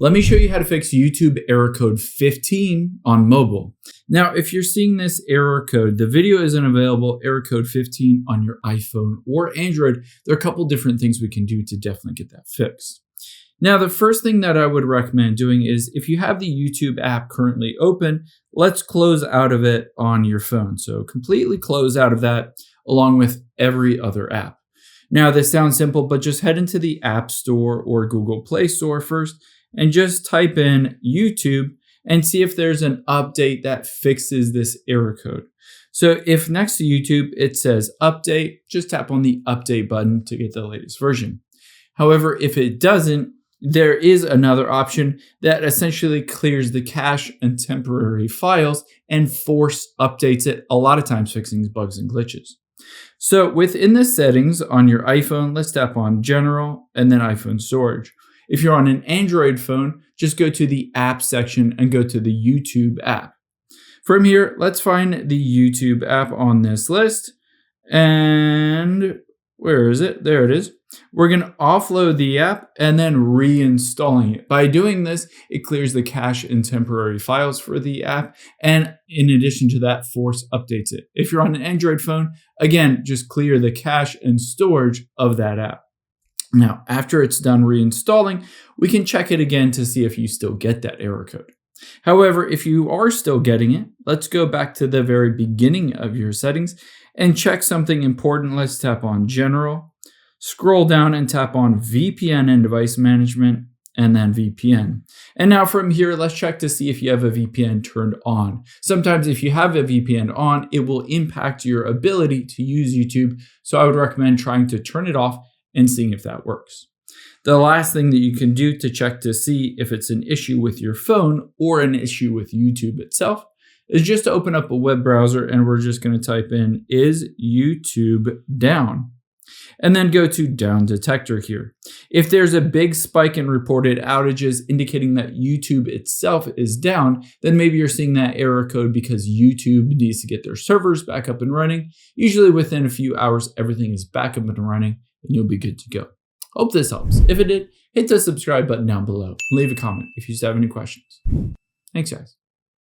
Let me show you how to fix YouTube error code 15 on mobile. Now, if you're seeing this error code, the video isn't available, error code 15 on your iPhone or Android. There are a couple different things we can do to definitely get that fixed. Now, the first thing that I would recommend doing is if you have the YouTube app currently open, let's close out of it on your phone. So completely close out of that along with every other app. Now, this sounds simple, but just head into the App Store or Google Play Store first and just type in YouTube and see if there's an update that fixes this error code. So if next to YouTube it says update, just tap on the update button to get the latest version. However, if it doesn't, there is another option that essentially clears the cache and temporary files and force updates it, a lot of times fixing bugs and glitches. So within the settings on your iPhone, let's tap on General and then iPhone Storage. If you're on an Android phone, just go to the app section and go to the YouTube app. From here, let's find the YouTube app on this list. And where is it? There it is. We're going to offload the app and then reinstalling it. By doing this, it clears the cache and temporary files for the app. And in addition to that, force updates it. If you're on an Android phone, again, just clear the cache and storage of that app. Now, after it's done reinstalling, we can check it again to see if you still get that error code. However, if you are still getting it, let's go back to the very beginning of your settings and check something important. Let's tap on General, scroll down and tap on VPN and Device Management, and then VPN. And now from here, let's check to see if you have a VPN turned on. Sometimes if you have a VPN on, it will impact your ability to use YouTube. So I would recommend trying to turn it off and seeing if that works. The last thing that you can do to check to see if it's an issue with your phone or an issue with YouTube itself is just to open up a web browser, and we're just going to type in "is YouTube down?" and then go to Down Detector here. If there's a big spike in reported outages indicating that YouTube itself is down, then maybe you're seeing that error code because YouTube needs to get their servers back up and running. Usually within a few hours, everything is back up and running and you'll be good to go. Hope this helps. If it did, hit the subscribe button down below and leave a comment if you have any questions. Thanks, guys.